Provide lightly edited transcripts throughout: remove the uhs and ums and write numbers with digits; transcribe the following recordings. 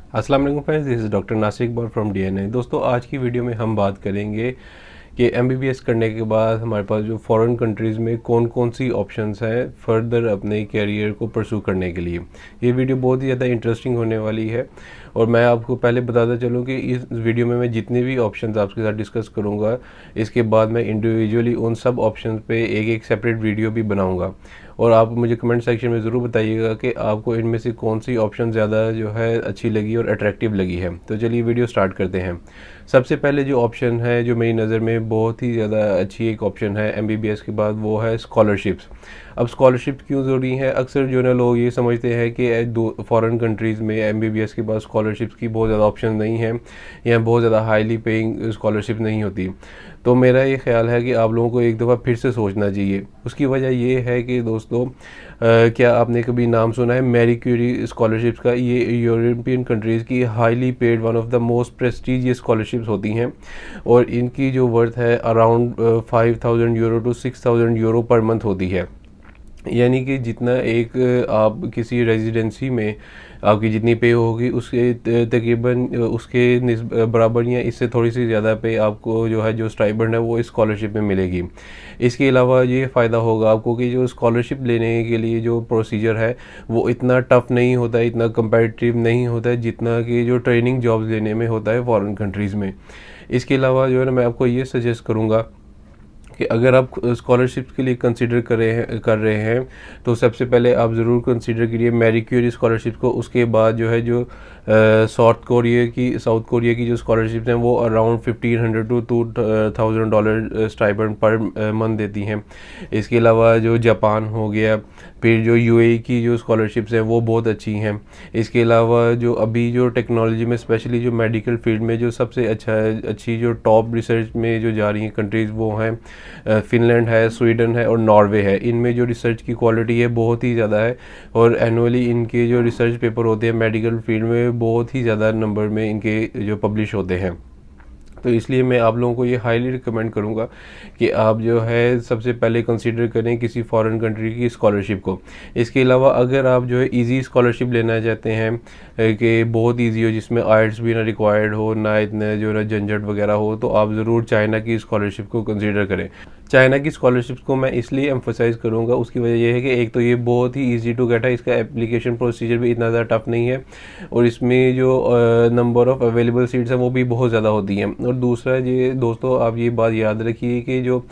अस्सलाम वालेकुम friends, this is doctor Nasir Iqbal from DNA. दोस्तों, आज की वीडियो में हम बात करेंगे कि एमबीबीएस करने के बाद हमारे पास जो फॉरेन कंट्रीज़ में कौन कौन सी ऑप्शंस हैं फर्दर अपने कैरियर को परसू करने के लिए। ये वीडियो बहुत ही ज़्यादा इंटरेस्टिंग होने वाली है और मैं आपको पहले बताता चलूँ कि इस वीडियो में मैं जितने भी ऑप्शंस आपके साथ डिस्कस करूँगा, इसके बाद मैं इंडिविजुअली उन सब ऑप्शंस पे एक एक सेपरेट वीडियो भी बनाऊँगा और आप मुझे कमेंट सेक्शन में ज़रूर बताइएगा कि आपको इनमें से कौन सी ऑप्शन ज़्यादा जो है अच्छी लगी और अट्रैक्टिव लगी है। तो चलिए वीडियो स्टार्ट करते हैं। सबसे पहले जो ऑप्शन है जो मेरी नज़र में बहुत ही ज़्यादा अच्छी एक ऑप्शन है एमबीबीएस के बाद, वो है स्कॉलरशिप्स। अब स्कॉलरशिप क्यों ज़रूरी है? अक्सर जो ना लोग ये समझते हैं कि दो फॉरेन कंट्रीज़ में एमबीबीएस के बाद स्कॉलरशिप्स की बहुत ज़्यादा ऑप्शन नहीं है या बहुत ज़्यादा हाईली पेइंग स्कॉलरशिप नहीं होती। तो मेरा ये ख्याल है कि आप लोगों को एक दफ़ा फिर से सोचना चाहिए। उसकी वजह ये है कि दोस्तों, क्या आपने कभी नाम सुना है मैरी क्यूरी स्कॉलरशिप्स का? ये यूरोपियन कंट्रीज़ की highly paid one of the most prestigious scholarships होती हैं और इनकी जो वर्थ है around 5000 euro to 6000 euro per month होती है। यानी कि जितना एक आप किसी रेजिडेंसी में आपकी जितनी पे होगी उसके तकरीबन उसके बराबर या इससे थोड़ी सी ज़्यादा पे आपको जो है जो स्टाइपेंड है वो इस स्कॉलरशिप में मिलेगी। इसके अलावा ये फ़ायदा होगा आपको कि जो स्कॉलरशिप लेने के लिए जो प्रोसीजर है वो इतना टफ़ नहीं होता है, इतना कंपेटिटिव नहीं होता है जितना कि जो ट्रेनिंग जॉब्स लेने में होता है फॉरेन कंट्रीज़ में। इसके अलावा जो है ना, मैं आपको ये सजेस्ट करूँगा कि अगर आप स्कॉलरशिप के लिए कंसिडर कर रहे हैं तो सबसे पहले आप ज़रूर कंसिडर करिए मैरी क्यूरी स्कॉलरशिप को। उसके बाद जो है जो साउथ कोरिया की जो स्कॉलरशिप हैं वो around 1500 to $2000 stipend per month देती हैं। इसके अलावा जो जापान हो गया, फिर जो यूएई की जो स्कॉलरशिप्स हैं वो बहुत अच्छी हैं। इसके अलावा जो अभी जो टेक्नोलॉजी में स्पेशली जो मेडिकल फील्ड में जो सबसे अच्छी जो टॉप रिसर्च में जो जा रही हैं कंट्रीज़ वो हैं फिनलैंड है, स्वीडन है और नॉर्वे है। इनमें जो रिसर्च की क्वालिटी है बहुत ही ज़्यादा है और एनुअली इनके जो रिसर्च पेपर होते हैं मेडिकल फील्ड में बहुत ही ज़्यादा नंबर में इनके जो पब्लिश होते हैं। तो इसलिए मैं आप लोगों को ये हाईली रिकमेंड करूँगा कि आप जो है सबसे पहले कंसीडर करें किसी फॉरेन कंट्री की स्कॉलरशिप को। इसके अलावा अगर आप जो है इजी स्कॉलरशिप लेना चाहते हैं कि बहुत इजी हो, जिसमें आइल्स भी ना रिक्वायर्ड हो, ना इतने जो ना झंझट वगैरह हो, तो आप ज़रूर चाइना की स्कॉलरशिप को कंसीडर करें। चाइना की स्कॉलरशिप को मैं इसलिए एम्फोसाइज करूँगा, उसकी वजह यह है कि एक तो ये बहुत ही ईजी टू गेट है, इसका एप्लीकेशन प्रोसीजर भी इतना ज़्यादा टफ नहीं है और इसमें जो नंबर ऑफ़ अवेलेबल सीट्स हैं वो भी बहुत ज़्यादा होती हैं। और दूसरा ये दोस्तों, आप ये बात याद रखिए कि जो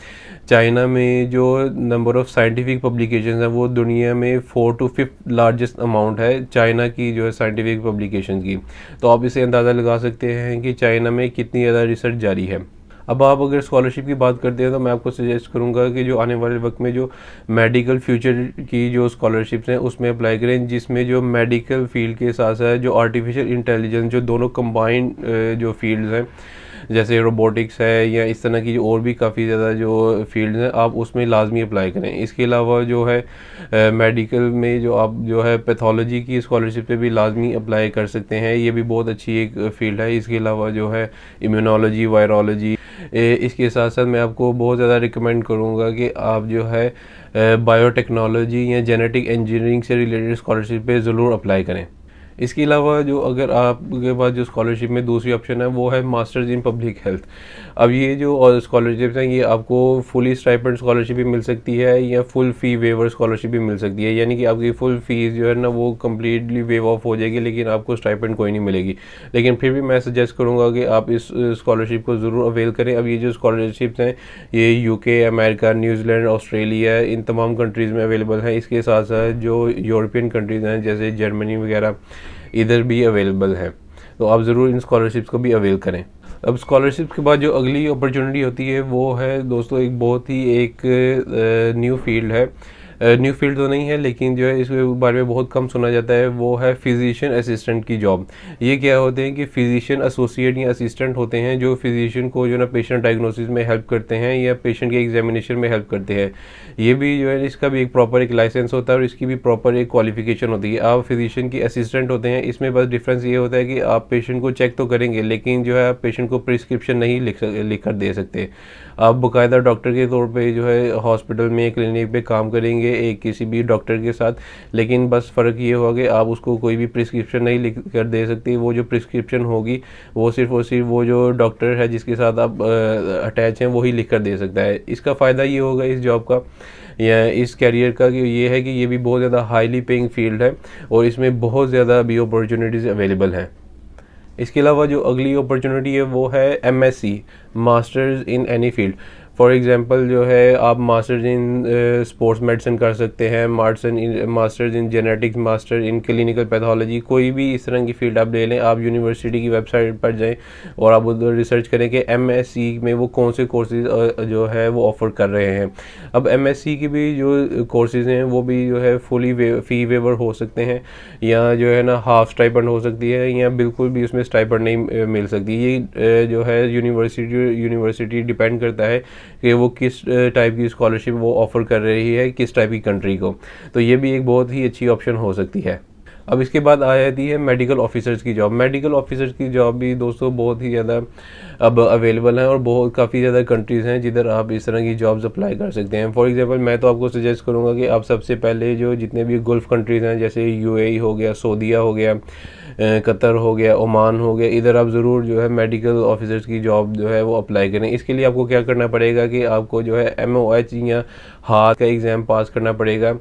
चाइना में जो नंबर ऑफ़ साइंटिफिक पब्लिकेशंस हैं वो दुनिया में 4 to 5 लार्जेस्ट अमाउंट है चाइना की जो है साइंटिफिक पब्लिकेशन की। तो आप इसे अंदाज़ा लगा सकते हैं कि चाइना में कितनी ज़्यादा रिसर्च जारी है। अब आप अगर स्कॉलरशिप की बात करते हैं तो मैं आपको सजेस्ट करूंगा कि जो आने वाले वक्त में जो मेडिकल फ्यूचर की जो स्कॉलरशिप्स हैं उसमें अप्लाई करें, जिसमें जो मेडिकल फील्ड के साथ साथ जो आर्टिफिशियल इंटेलिजेंस, जो दोनों कंबाइंड जो फील्ड्स हैं जैसे रोबोटिक्स है या इस तरह की जो और भी काफ़ी ज़्यादा जो फील्ड्स हैं, आप उसमें लाजमी अप्लाई करें। इसके अलावा जो है मेडिकल में जो आप जो है पैथोलॉजी की स्कॉलरशिप पे भी लाजमी अप्लाई कर सकते हैं, ये भी बहुत अच्छी एक फील्ड है। इसके अलावा जो है इम्यूनोलॉजी, वायरोलॉजी, इसके साथ साथ मैं आपको बहुत ज़्यादा रिकमेंड करूँगा कि आप जो है बायोटेक्नोलॉजी या जेनेटिक इंजीनियरिंग से रिलेटेड स्कॉलरशिप पे ज़रूर अप्लाई करें। इसके अलावा जो अगर आपके पास जो स्कॉलरशिप में दूसरी ऑप्शन है वो है मास्टर्स इन पब्लिक हेल्थ। अब ये जो स्कॉलरशिप्स हैं ये आपको फुली स्टाइपेंड स्कॉलरशिप भी मिल सकती है या फुल फ़ी वेवर स्कॉलरशिप भी मिल सकती है, यानी कि आपकी फुल फीस जो है ना वो कम्प्लीटली वेव ऑफ हो जाएगी लेकिन आपको स्टाइपेंड कोई नहीं मिलेगी। लेकिन फिर भी मैं सजेस्ट करूँगा कि आप इस स्कॉलरशिप को ज़रूर अवेल करें। अब ये जो स्कॉलरशिप्स हैं ये यूके, अमेरिका, न्यूजीलैंड, ऑस्ट्रेलिया, इन तमाम कंट्रीज़ में अवेलेबल हैं। इसके साथ साथ जो यूरोपियन कंट्रीज़ हैं जैसे जर्मनी वगैरह, इधर भी अवेलेबल है। तो आप ज़रूर इन स्कॉलरशिप्स को भी अवेल करें। अब स्कॉलरशिप के बाद जो अगली अपॉर्चुनिटी होती है वो है दोस्तों एक बहुत ही एक न्यू फील्ड है। न्यू फील्ड तो नहीं है लेकिन जो है इसके बारे में बहुत कम सुना जाता है, वो है फिजिशियन असिस्टेंट की जॉब। ये क्या होते हैं कि फिजिशियन एसोसिएट या असिस्टेंट होते हैं जो फिजिशियन को जो ना पेशेंट डायग्नोसिस में हेल्प करते हैं या पेशेंट के एग्जामिनेशन में हेल्प करते हैं। ये भी जो है इसका भी एक प्रॉपर एक लाइसेंस होता है और इसकी भी प्रॉपर एक क्वालिफिकेशन होती है। आप फिजिशियन की असिस्टेंट होते हैं, इसमें बस डिफरेंस ये होता है कि आप पेशेंट को चेक तो करेंगे लेकिन जो है आप पेशेंट को प्रिस्क्रिप्शन नहीं लिख कर दे सकते। आप बाकायदा डॉक्टर के तौर पे जो है हॉस्पिटल में, क्लिनिक पे काम करेंगे करेंगे एक किसी भी डॉक्टर के साथ, लेकिन बस फ़र्क ये होगा कि आप उसको कोई भी प्रिस्क्रिप्शन नहीं लिख कर दे सकते। वो जो प्रिस्क्रिप्शन होगी वो सिर्फ और सिर्फ वो जो डॉक्टर है जिसके साथ आप अटैच हैं वही लिख कर दे सकता है। इसका फ़ायदा ये होगा इस जॉब का या इस कैरियर का कि ये है कि ये भी बहुत ज़्यादा हाईली पेइंग फील्ड है और इसमें बहुत ज़्यादा भी अपॉर्चुनिटीज़ अवेलेबल हैं। इसके अलावा जो अगली अपॉर्चुनिटी है वो है MSc, masters in any field. For example जो है आप मास्टर्स इन स्पोर्ट्स मेडिसिन कर सकते हैं, masters in genetics, master in clinical pathology, कोई भी इस तरह की फील्ड आप ले लें। आप यूनिवर्सिटी की वेबसाइट पर जाएं और आप उधर रिसर्च करें कि एमएससी में वो कौन से कोर्सेज जो है वो ऑफ़र कर रहे हैं। अब एमएससी की भी जो कोर्सेज हैं वो भी जो है फुली फ़ी वेवर हो सकते हैं या जो है ना हाफ स्टाइपेंड हो सकती है या बिल्कुल भी उसमें स्टाइपेंड नहीं मिल सकती। ये जो है यूनिवर्सिटी डिपेंड करता है कि वो किस टाइप की स्कॉलरशिप वो ऑफ़र कर रही है किस टाइप की कंट्री को। तो ये भी एक बहुत ही अच्छी ऑप्शन हो सकती है। अब इसके बाद आ जाती है मेडिकल ऑफिसर्स की जॉब। मेडिकल ऑफिसर्स की जॉब भी दोस्तों बहुत ही ज़्यादा अब अवेलेबल हैं और बहुत काफ़ी ज़्यादा कंट्रीज़ हैं जिधर आप इस तरह की जॉब्स अप्लाई कर सकते हैं। फॉर एग्जांपल मैं तो आपको सजेस्ट करूंगा कि आप सबसे पहले जो जितने भी गल्फ़ कंट्रीज़ हैं जैसे यूएई हो गया, सऊदीया हो गया, कतर हो गया, ओमान हो गया, इधर आप ज़रूर जो है मेडिकल ऑफिसर्स की जॉब जो है वो अप्लाई करें। इसके लिए आपको क्या करना पड़ेगा कि आपको जो है MOH या हाथ का एग्ज़ाम पास करना पड़ेगा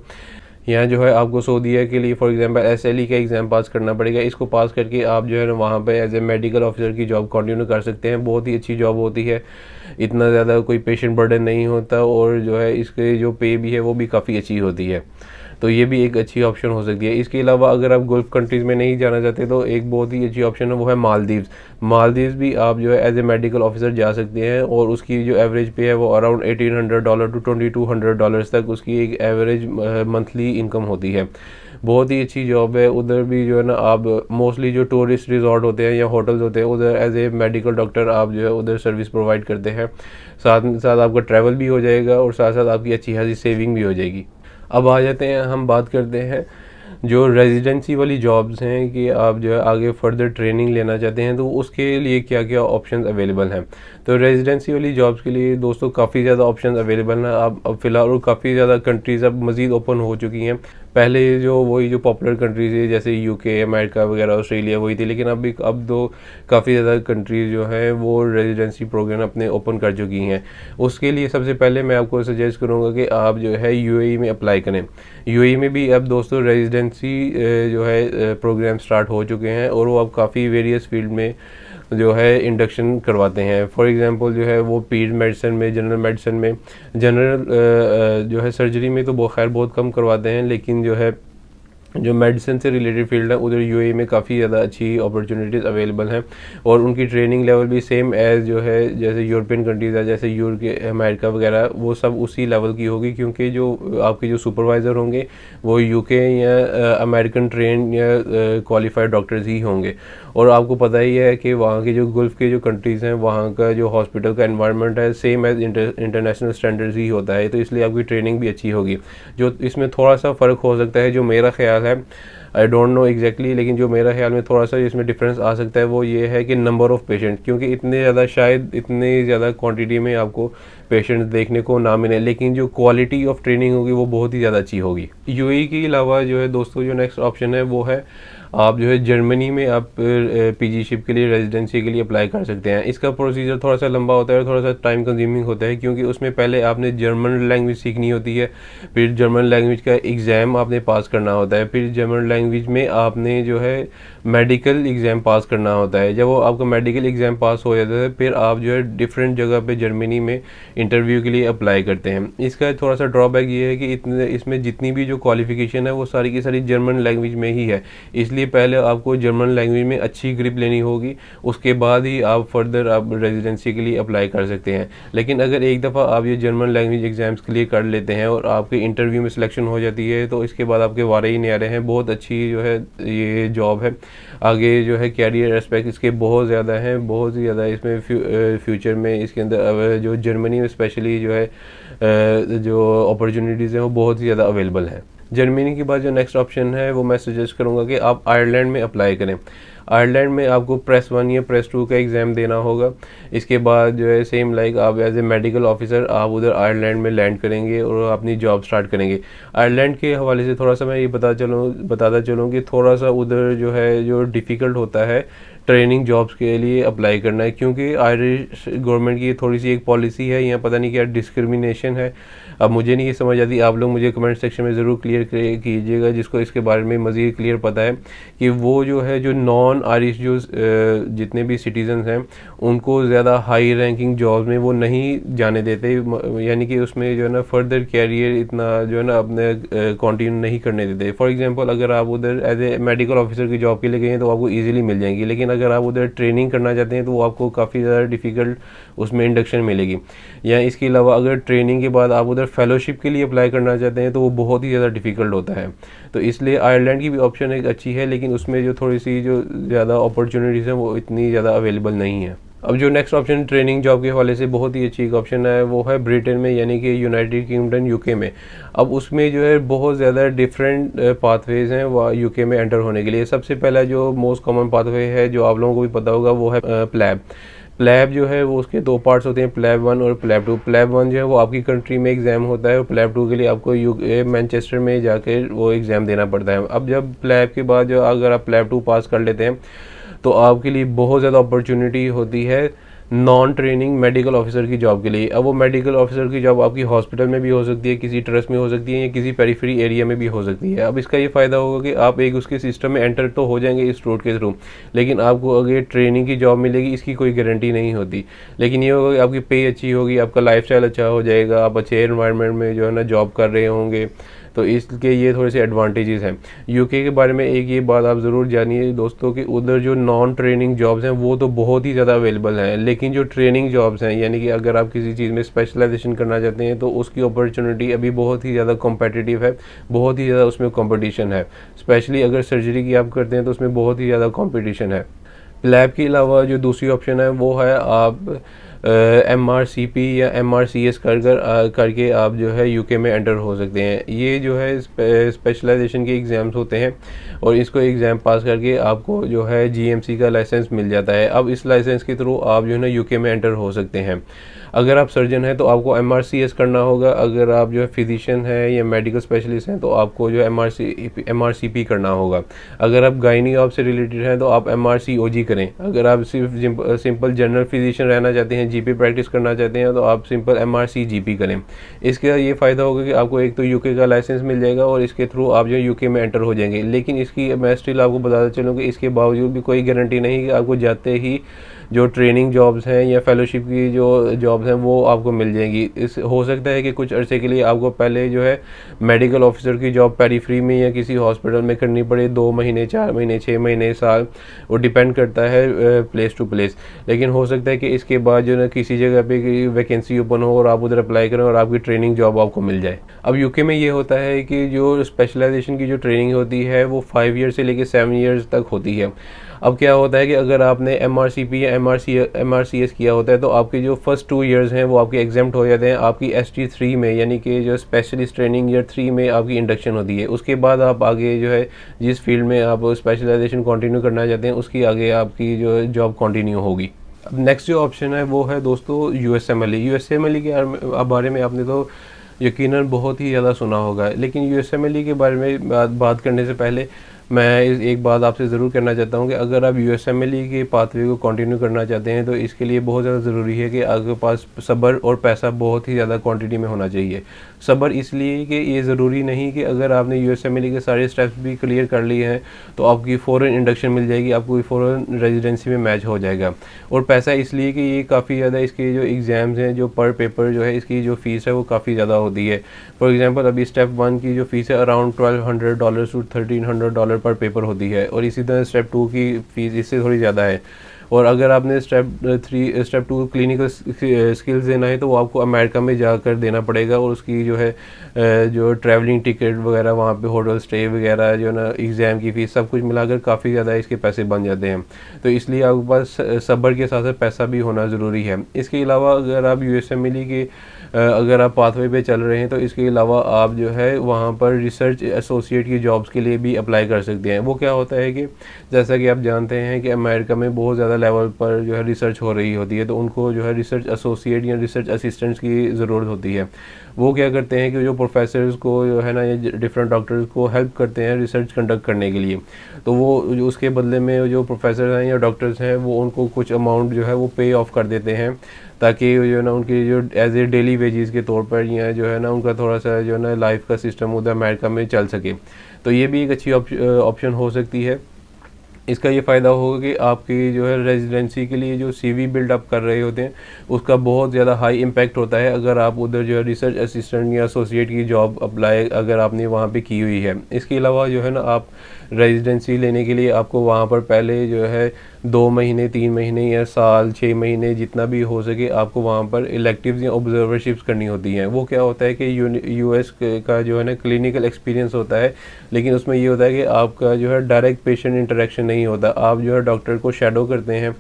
या जो है आपको सऊदीया के लिए फॉर एग्जांपल SLE का एग्ज़ाम पास करना पड़ेगा। इसको पास करके आप जो है ना वहाँ पे एज ए मेडिकल ऑफिसर की जॉब कंटिन्यू कर सकते हैं। बहुत ही अच्छी जॉब होती है, इतना ज़्यादा कोई पेशेंट बर्डन नहीं होता और जो है इसके जो पे भी है वो भी काफ़ी अच्छी होती है। तो ये भी एक अच्छी ऑप्शन हो सकती है। इसके अलावा अगर आप गल्फ़ कंट्रीज़ में नहीं जाना चाहते तो एक बहुत ही अच्छी ऑप्शन है वो है मालदीव्स। मालदीव्स भी आप जो है एज ए मेडिकल ऑफिसर जा सकते हैं और उसकी जो एवरेज पे है वो अराउंड $1800 टू $2200 तक उसकी एक एवरेज मंथली इनकम होती है। बहुत ही अच्छी जॉब है। उधर भी जो है ना आप मोस्टली जो टूरिस्ट रिजॉर्ट होते हैं या होटल्स होते हैं उधर एज ए मेडिकल डॉक्टर आप जो है उधर सर्विस प्रोवाइड करते हैं। साथ साथ आपका ट्रैवल भी हो जाएगा और साथ साथ आपकी अच्छी खासी सेविंग भी हो जाएगी। अब आ जाते हैं, हम बात करते हैं जो रेजिडेंसी वाली जॉब्स हैं कि आप जो है आगे फर्दर ट्रेनिंग लेना चाहते हैं तो उसके लिए क्या क्या ऑप्शंस अवेलेबल हैं। तो रेजिडेंसी वाली जॉब्स के लिए दोस्तों काफ़ी ज़्यादा ऑप्शंस अवेलेबल हैं। अब फ़िलहाल और काफ़ी ज़्यादा कंट्रीज़ अब मज़ीद ओपन हो चुकी हैं। पहले जो वही जो पॉपुलर कंट्रीज़ है जैसे यूके, अमेरिका वगैरह, ऑस्ट्रेलिया वही थी, लेकिन अब तो काफ़ी ज़्यादा कंट्रीज़ जो हैं वो रेजिडेंसी प्रोग्राम अपने ओपन कर चुकी हैं। उसके लिए सबसे पहले मैं आपको सजेस्ट करूँगा कि आप जो है UAE में अप्लाई करें। UAE में भी अब दोस्तों रेजिडेंसी जो है प्रोग्राम स्टार्ट हो चुके हैं और वो अब काफ़ी वेरियस फील्ड में जो है इंडक्शन करवाते हैं। फॉर एग्जांपल जो है वो पीड मेडिसिन में, जनरल मेडिसिन में, जनरल जो है सर्जरी में तो खैर बहुत कम करवाते हैं, लेकिन जो है जो मेडिसिन से रिलेटेड फील्ड है उधर UAE में काफ़ी ज़्यादा अच्छी अपॉर्चुनिटीज़ अवेलेबल हैं और उनकी ट्रेनिंग लेवल भी सेम एज़ जो है जैसे यूरोपियन कंट्रीज़ है जैसे यूके, अमेरिका वगैरह, वो सब उसी लेवल की होगी क्योंकि जो आपके जो सुपरवाइज़र होंगे वो UK या अमेरिकन ट्रेन या क्वालिफाइड डॉक्टर्स ही होंगे। और आपको पता ही है कि वहाँ के जो गल्फ़ के जो कंट्रीज़ हैं वहाँ का जो हॉस्पिटल का एनवायरनमेंट है सेम एज़ इंटरनेशनल स्टैंडर्ड्स ही होता है, तो इसलिए आपकी ट्रेनिंग भी अच्छी होगी। जो इसमें थोड़ा सा फ़र्क हो सकता है, जो मेरा ख्याल है, आई डोंट नो एग्जैक्टली, लेकिन जो मेरा ख्याल में थोड़ा सा इसमें डिफरेंस आ सकता है वो ये है कि नंबर ऑफ़ पेशेंट, क्योंकि इतने ज़्यादा क्वांटिटी में आपको पेशेंट्स देखने को ना मिले, लेकिन जो क्वालिटी ऑफ ट्रेनिंग होगी वो बहुत ही ज़्यादा अच्छी होगी। UAE के अलावा जो है दोस्तों जो नेक्स्ट ऑप्शन है वो है आप जो है जर्मनी में आप PGशिप के लिए, रेजिडेंसी के लिए अप्लाई कर सकते हैं। इसका प्रोसीजर थोड़ा सा लंबा होता है और थोड़ा सा टाइम कंज्यूमिंग होता है क्योंकि उसमें पहले आपने जर्मन लैंग्वेज सीखनी होती है, फिर जर्मन लैंग्वेज का एग्ज़ाम आपने पास करना होता है, फिर जर्मन लैंग्वेज में आपने जो है मेडिकल एग्ज़ाम पास करना होता है। जब वो आपका मेडिकल एग्ज़ाम पास हो जाता है फिर आप जो है डिफरेंट जगह पे जर्मनी में इंटरव्यू के लिए अप्लाई करते हैं। इसका थोड़ा सा ड्रॉबैक ये है कि इसमें जितनी भी जो क्वालिफिकेशन है वो सारी की सारी जर्मन लैंग्वेज में ही है, इसलिए पहले आपको जर्मन लैंग्वेज में अच्छी ग्रिप लेनी होगी, उसके बाद ही आप फर्दर आप रेजिडेंसी के लिए अप्लाई कर सकते हैं। लेकिन अगर एक दफ़ा आप ये जर्मन लैंग्वेज एग्ज़ाम्स क्लियर कर लेते हैं और आपके इंटरव्यू में सिलेक्शन हो जाती है तो इसके बाद आपके वारे ही नहीं आ रहे हैं। बहुत अच्छी जो है ये जॉब है, आगे जो है कैरियर एस्पेक्ट इसके बहुत ज़्यादा हैं, बहुत ही ज़्यादा इसमें फ्यूचर में इसके अंदर जो जर्मनी में स्पेशली जो है जो अपॉर्चुनिटीज़ हैं वो बहुत ही ज़्यादा अवेलेबल हैं। जर्मनी के बाद जो नेक्स्ट ऑप्शन है वो मैं सजेस्ट करूंगा कि आप आयरलैंड में अप्लाई करें। आयरलैंड में आपको प्रेस 1 या प्रेस 2 का एग्ज़ाम देना होगा। इसके बाद जो है सेम लाइक आप एज ए मेडिकल ऑफिसर आप उधर आयरलैंड में लैंड करेंगे और अपनी जॉब स्टार्ट करेंगे। आयरलैंड के हवाले से थोड़ा सा मैं ये बताता चलूँ कि थोड़ा सा उधर जो है जो डिफ़िकल्ट होता है ट्रेनिंग जॉब्स के लिए अप्लाई करना है, क्योंकि आयरिश गवर्नमेंट की थोड़ी सी एक पॉलिसी है, यहाँ पता नहीं क्या डिस्क्रिमिनेशन है। अब मुझे नहीं ये समझ आती, आप लोग मुझे कमेंट सेक्शन में ज़रूर क्लियर कीजिएगा जिसको इसके बारे में मज़ीद क्लियर पता है कि वो जो है जो नॉन आयरिश जो जितने भी सिटीजन्स हैं उनको ज़्यादा हाई रैंकिंग जॉब्स में वो नहीं जाने देते, यानी कि उसमें जो है ना फर्दर कैरियर इतना जो है ना अपने कंटिन्यू नहीं करने देते। फॉर एग्जांपल अगर आप उधर एज ए मेडिकल ऑफिसर की जॉब के लिए गए हैं तो आपको ईजिली मिल जाएंगी, लेकिन अगर आप उधर ट्रेनिंग करना चाहते हैं तो वो आपको काफ़ी ज़्यादा डिफ़िकल्ट उसमें इंडक्शन मिलेगी। या इसके अलावा अगर ट्रेनिंग के बाद आप उधर फेलोशिप के लिए अप्लाई करना चाहते हैं तो वो बहुत ही ज़्यादा डिफ़िकल्ट होता है। तो इसलिए आयरलैंड की भी ऑप्शन एक अच्छी है, लेकिन उसमें जो थोड़ी सी जो ज़्यादा अपॉर्चुनिटीज़ हैं वो इतनी ज़्यादा अवेलेबल नहीं है। अब जो नेक्स्ट ऑप्शन ट्रेनिंग जॉब के हवाले से बहुत ही अच्छी एक ऑप्शन है वो है ब्रिटेन में, यानी कि यूनाइटेड किंगडम यूके में। अब उसमें जो है बहुत ज़्यादा डिफरेंट पाथवेज हैं वो यूके में एंटर होने के लिए। सबसे पहला जो मोस्ट कॉमन पाथवे है जो आप लोगों को भी पता होगा वो है प्लैब। प्लैब जो है वो उसके 2 पार्ट्स होते हैं, प्लैब 1 और प्लैब 2। प्लैब 1 जो है वो आपकी कंट्री में एग्ज़ाम होता है और प्लैब 2 के लिए आपको यूके मैनचेस्टर में जाकर वो एग्ज़ाम देना पड़ता है। अब जब प्लैब के बाद जो अगर आप प्लैब 2 पास कर लेते हैं तो आपके लिए बहुत ज़्यादा अपॉर्चुनिटी होती है नॉन ट्रेनिंग मेडिकल ऑफिसर की जॉब के लिए। अब वो मेडिकल ऑफिसर की जॉब आपकी हॉस्पिटल में भी हो सकती है, किसी ट्रस्ट में हो सकती है, या किसी पेरिफेरी एरिया में भी हो सकती है। अब इसका ये फ़ायदा होगा कि आप एक उसके सिस्टम में एंटर तो हो जाएंगे इस रूट के थ्रू, लेकिन आपको अगर ट्रेनिंग की जॉब मिलेगी इसकी कोई गारंटी नहीं होती। लेकिन ये होगा कि आपकी पे अच्छी होगी, आपका लाइफस्टाइल अच्छा हो जाएगा, आप अच्छे एनवायरनमेंट में जो है ना जॉब कर रहे होंगे, तो इसके ये थोड़े से एडवांटेजेस हैं। यूके के बारे में एक ये बात आप ज़रूर जानिए दोस्तों कि उधर जो नॉन ट्रेनिंग जॉब्स हैं वो तो बहुत ही ज़्यादा अवेलेबल हैं, लेकिन जो ट्रेनिंग जॉब्स हैं यानी कि अगर आप किसी चीज़ में स्पेशलाइजेशन करना चाहते हैं तो उसकी अपॉर्चुनिटी अभी बहुत ही ज़्यादा कॉम्पिटिटिव है, बहुत ही ज़्यादा उसमें कॉम्पिटिशन है। स्पेशली अगर सर्जरी की आप करते हैं तो उसमें बहुत ही ज़्यादा कॉम्पिटिशन है। लैब के अलावा जो दूसरी ऑप्शन है वो है आप MRCP या MRCS करके आप जो है यूके में एंटर हो सकते हैं। ये जो है स्पेशलाइजेशन के एग्ज़ाम्स होते हैं और इसको एग्ज़ाम पास करके आपको जो है GMC का लाइसेंस मिल जाता है। अब इस लाइसेंस के थ्रू आप जो है ना यूके में एंटर हो सकते हैं। अगर आप सर्जन हैं तो आपको MRCS करना होगा, अगर आप जो है फिजिशियन हैं या मेडिकल स्पेशलिस्ट हैं तो आपको जो MRCP करना होगा। अगर आप गायनी ऑप से रिलेटेड हैं तो आप MRCOG करें। अगर आप सिर्फ सिंपल जनरल फिजिशियन रहना चाहते हैं, GP प्रैक्टिस करना चाहते हैं तो आप सिंपल MRCGP करें। इसका ये फ़ायदा होगा कि आपको एक तो यूके का लाइसेंस मिल जाएगा और इसके थ्रू आप जो यूके में एंटर हो जाएंगे। लेकिन इसकी मैं स्टिल आपको बताता चलूँ कि इसके बावजूद भी कोई गारंटी नहीं कि आपको जाते ही जो ट्रेनिंग जॉब्स हैं या फेलोशिप की जो जॉब्स हैं वो आपको मिल जाएंगी। इस हो सकता है कि कुछ अरसे के लिए आपको पहले जो है मेडिकल ऑफिसर की जॉब पेरीफ्री में या किसी हॉस्पिटल में करनी पड़े, 2 महीने, 4 महीने, 6 महीने, साल, वो डिपेंड करता है प्लेस टू प्लेस। लेकिन हो सकता है कि इसके बाद जो है किसी जगह पे वैकेंसी ओपन हो और आप उधर अप्लाई करें और आपकी ट्रेनिंग जॉब आपको मिल जाए। अब यूके में ये होता है कि जो स्पेशलाइजेशन की जो ट्रेनिंग होती है वो 5 ईयर से लेकर 7 ईयर्स तक होती है। अब क्या होता है कि अगर आपने MRCP या MRCS किया होता है तो आपके जो फर्स्ट 2 ईयर्स हैं वो आपके एग्जाम्प्ट हो जाते हैं। आपकी ST3 में यानी कि जो स्पेशलिस्ट ट्रेनिंग ईयर 3 में आपकी इंडक्शन होती है। उसके बाद आप आगे जो है जिस फील्ड में आप स्पेशलाइजेशन कंटिन्यू करना चाहते हैं उसकी आगे आपकी जो जॉब कंटिन्यू होगी। अब नेक्स्ट जो ऑप्शन है वो है दोस्तों USMLE के बारे में आपने तो यकीनन बहुत ही ज़्यादा सुना होगा, लेकिन USMLE के बारे में बात करने से पहले मैं एक बात आपसे ज़रूर कहना चाहता हूँ कि अगर आप USMLE के पाथवे को कंटिन्यू करना चाहते हैं तो इसके लिए बहुत ज़्यादा ज़रूरी है कि आपके पास सब्र और पैसा बहुत ही ज़्यादा क्वांटिटी में होना चाहिए। सब्र इसलिए कि ये ज़रूरी नहीं कि अगर आपने USMLE के सारे स्टेप्स भी क्लियर कर लिए हैं तो आपकी फ़ौरन इंडक्शन मिल जाएगी, आपको फ़ौरन रेजिडेंसी में मैच हो जाएगा। और पैसा इसलिए कि ये काफ़ी ज़्यादा इसके जो एग्ज़ाम्स हैं जो पर पेपर जो है इसकी जो फ़ीस है वो काफ़ी ज़्यादा होती है। फॉर एग्ज़ाम्पल अभी स्टेप 1 की जो फ़ीस है अराउंड $1200 to $1300 पर पेपर होती है और इसी तरह स्टेप 2 की फ़ीस इससे थोड़ी ज़्यादा है। और अगर आपने स्टेप 2 क्लिनिकल स्किल्स देना है तो वो आपको अमेरिका में जाकर देना पड़ेगा, और उसकी जो है जो ट्रैवलिंग टिकट वगैरह, वहाँ पे होटल स्टे वगैरह, जो है ना एग्ज़ाम की फ़ीस, सब कुछ मिलाकर काफ़ी ज़्यादा इसके पैसे बन जाते हैं। तो इसलिए आपके पास सब्र के साथ साथ पैसा भी होना ज़रूरी है। इसके अलावा अगर आप यूएसएमएलई के अगर आप पाथवे पे चल रहे हैं तो इसके अलावा आप जो है वहाँ पर रिसर्च एसोसिएट की जॉब्स के लिए भी अप्लाई कर सकते हैं। वो क्या होता है कि जैसा कि आप जानते हैं कि अमेरिका में बहुत ज़्यादा लेवल पर जो है रिसर्च हो रही होती है, तो उनको जो है रिसर्च एसोसिएट या रिसर्च असिस्टेंट्स की ज़रूरत होती है। वो क्या करते हैं कि जो प्रोफेसर्स को जो है ना, ये डिफरेंट डॉक्टर्स को हेल्प करते हैं रिसर्च कंडक्ट करने के लिए। तो वो जो उसके बदले में जो प्रोफेसर हैं या डॉक्टर्स हैं वो उनको कुछ अमाउंट जो है वो पे ऑफ कर देते हैं, ताकि जो है ना उनकी जो एज ए डेली वेजेस के तौर पर या जो है ना उनका थोड़ा सा जो है ना लाइफ का सिस्टम उधर अमेरिका में चल सके। तो ये भी एक अच्छी ऑप्शन हो सकती है। इसका ये फ़ायदा होगा कि आपकी जो है रेजिडेंसी के लिए जो सीवी बिल्डअप कर रहे होते हैं उसका बहुत ज़्यादा हाई इम्पैक्ट होता है अगर आप उधर जो है रिसर्च असिस्टेंट या एसोसिएट की जॉब अप्लाई अगर आपने वहाँ पे की हुई है। इसके अलावा जो है ना आप रेजिडेंसी लेने के लिए आपको वहाँ पर पहले जो है 2 महीने 3 महीने या साल 6 महीने जितना भी हो सके आपको वहाँ पर इलेक्टिव्स या ऑब्जर्वरशिप्स करनी होती हैं। वो क्या होता है कि यूएस का जो है ना क्लिनिकल एक्सपीरियंस होता है, लेकिन उसमें ये होता है कि आपका जो है डायरेक्ट पेशेंट इंटरेक्शन नहीं होता। आप जो है डॉक्टर को शैडो करते हैं।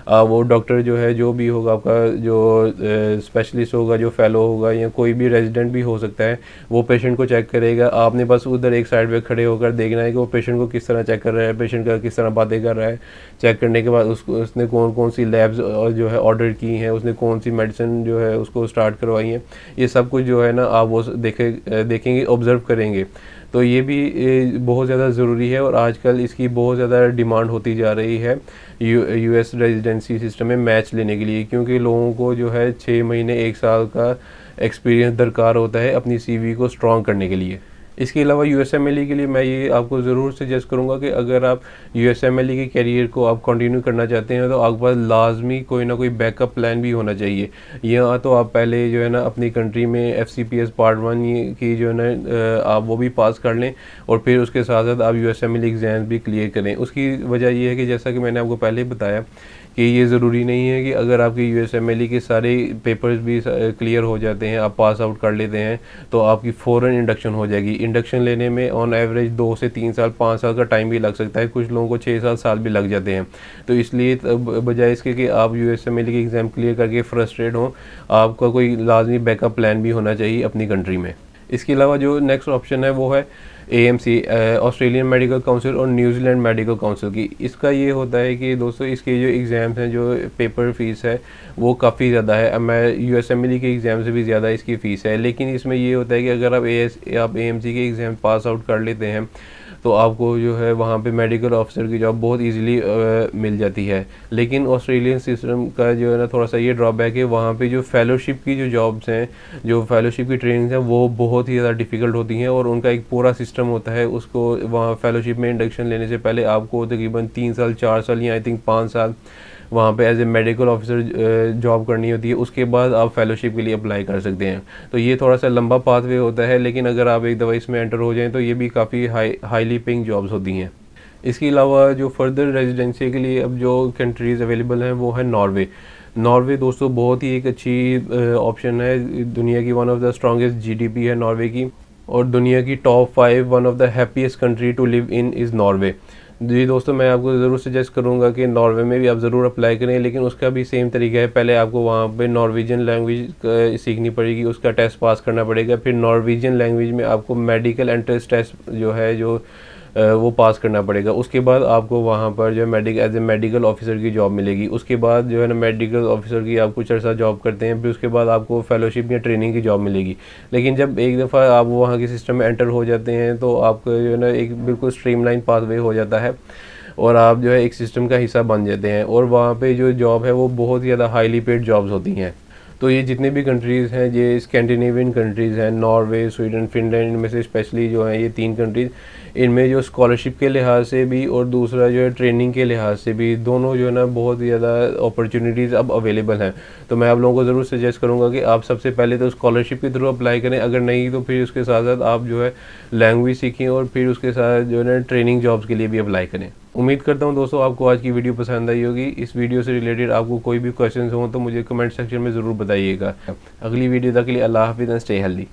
वो डॉक्टर जो है जो भी होगा आपका जो स्पेशलिस्ट होगा, जो फेलो होगा या कोई भी रेजिडेंट भी हो सकता है, वो पेशेंट को चेक करेगा। आपने बस उधर एक साइड पे खड़े होकर देखना है कि वो पेशेंट को किस तरह चेक कर रहा है, पेशेंट का किस तरह बातें कर रहा है। चेक करने के बाद उसने कौन कौन सी लैब्स जो है ऑर्डर की हैं, उसने कौन सी मेडिसिन जो है उसको स्टार्ट करवाई है, ये सब कुछ जो है ना आप वो देखेंगे, ऑब्ज़र्व करेंगे। तो ये भी बहुत ज़्यादा ज़रूरी है और आजकल इसकी बहुत ज़्यादा डिमांड होती जा रही है यूएस रेजिडेंसी सिस्टम में मैच लेने के लिए, क्योंकि लोगों को जो है 6 महीने 1 साल का एक्सपीरियंस दरकार होता है अपनी सीवी को स्ट्रॉन्ग करने के लिए। इसके अलावा यूएसएमएलई के लिए मैं ये आपको ज़रूर सजेस्ट करूँगा कि अगर आप यूएसएमएलई के कैरियर को आप कंटिन्यू करना चाहते हैं तो आपके पास लाजमी कोई ना कोई बैकअप प्लान भी होना चाहिए। या तो आप पहले जो है ना अपनी कंट्री में एफसीपीएस पार्ट 1 की जो है ना आप वो भी पास कर लें, और फिर उसके साथ साथ आप यूएसएमएलई एग्ज़ाम्स भी क्लियर करें। उसकी वजह ये है कि जैसा कि मैंने आपको पहले बताया कि ये ज़रूरी नहीं है कि अगर आपके यूएसएमएलई के सारे पेपर्स भी क्लियर हो जाते हैं, आप पास आउट कर लेते हैं, तो आपकी फ़ौरन इंडक्शन हो जाएगी। इंडक्शन लेने में ऑन एवरेज 2 से 3 साल 5 साल का टाइम भी लग सकता है, कुछ लोगों को 6-7 साल भी लग जाते हैं। तो इसलिए बजाय इसके कि आप यूएसएमएलई की एग्ज़ाम क्लियर करके फ्रस्ट्रेट हों, आपका कोई लाजमी बैकअप प्लान भी होना चाहिए अपनी कंट्री में। इसके अलावा जो नेक्स्ट ऑप्शन है वो है AMC ऑस्ट्रेलियन मेडिकल काउंसिल और न्यूजीलैंड मेडिकल काउंसिल की। इसका ये होता है कि दोस्तों इसके जो एग्ज़ाम्स हैं, जो पेपर फ़ीस है वो काफ़ी ज़्यादा है। मैं यूएसएमएलई के एग्ज़ाम से भी ज़्यादा इसकी फ़ीस है, लेकिन इसमें ये होता है कि अगर आप AMC के एग्ज़ाम पास आउट कर लेते हैं तो आपको जो है वहाँ पे मेडिकल ऑफिसर की जॉब बहुत इजीली मिल जाती है। लेकिन ऑस्ट्रेलियन सिस्टम का जो है ना थोड़ा सा ये ड्रॉबैक है, वहाँ पे जो फेलोशिप की जो जॉब्स हैं, जो फेलोशिप की ट्रेनिंग है वो बहुत ही ज़्यादा डिफ़िकल्ट होती हैं, और उनका एक पूरा सिस्टम होता है। उसको वहाँ फेलोशिप में इंडक्शन लेने से पहले आपको तकरीबन 3 साल 4 साल या आई थिंक 5 साल वहाँ पे as a medical officer job करनी होती है। उसके बाद आप फेलोशिप के लिए अप्लाई कर सकते हैं। तो ये थोड़ा सा लंबा पाथवे होता है, लेकिन अगर आप एक दफ़ा इसमें एंटर हो जाएं तो ये भी काफ़ी हाईली पेइंग जॉब्स होती हैं। इसके अलावा जो फर्दर रेजिडेंसी के लिए अब जो कंट्रीज़ अवेलेबल हैं वो है नॉर्वे। नॉर्वे दोस्तों बहुत ही एक अच्छी ऑप्शन है। दुनिया की one of the strongest GDP है नॉर्वे की, और दुनिया की top 5 one of the happiest country to live in is Norway. जी दोस्तों, मैं आपको ज़रूर सजेस्ट करूंगा कि नॉर्वे में भी आप ज़रूर अप्लाई करें, लेकिन उसका भी सेम तरीका है। पहले आपको वहाँ पे नॉर्वेजियन लैंग्वेज सीखनी पड़ेगी, उसका टेस्ट पास करना पड़ेगा। फिर नॉर्वेजियन लैंग्वेज में आपको मेडिकल एंट्रेंस टेस्ट जो है वो पास करना पड़ेगा। उसके बाद आपको वहाँ पर जो है एज ए मेडिकल ऑफिसर की जॉब मिलेगी। उसके बाद जो है ना मेडिकल ऑफिसर की आप कुछ अर्सा जॉब करते हैं, फिर उसके बाद आपको फेलोशिप या ट्रेनिंग की जॉब मिलेगी। लेकिन जब एक दफ़ा आप वहाँ के सिस्टम में एंटर हो जाते हैं तो आपको जो है ना एक बिल्कुल स्ट्रीमलाइन पाथवे हो जाता है, और आप जो है एक सिस्टम का हिस्सा बन जाते हैं, और वहाँ पे जो जॉब है वो बहुत ज़्यादा हाईली पेड जॉब्स होती हैं। तो ये जितने भी कंट्रीज़ हैं, ये स्कैंडिनेवियन कंट्रीज़ हैं, नॉर्वे, स्वीडन, फिनलैंड, इनमें से स्पेशली जो हैं ये 3 कंट्रीज़, इनमें जो स्कॉलरशिप के लिहाज से भी और दूसरा जो है ट्रेनिंग के लिहाज से भी, दोनों जो है ना बहुत ज़्यादा अपॉर्चुनिटीज़ अब अवेलेबल हैं। तो मैं आप लोगों को ज़रूर सजेस्ट करूँगा कि आप सबसे पहले तो स्कॉलरशिप के थ्रू अप्लाई करें, अगर नहीं तो फिर उसके साथ साथ आप जो है लैंग्वेज सीखें, और फिर उसके साथ जो है ना ट्रेनिंग जॉब्स के लिए भी अप्लाई करें। उम्मीद करता हूँ दोस्तों आपको आज की वीडियो पसंद आई होगी। इस वीडियो से रिलेटेड आपको कोई भी क्वेश्चन हो तो मुझे कमेंट सेक्शन में ज़रूर बताइएगा। अगली वीडियो तक के लिए अल्लाह हाफिज़ एंड स्टे हेल्दी।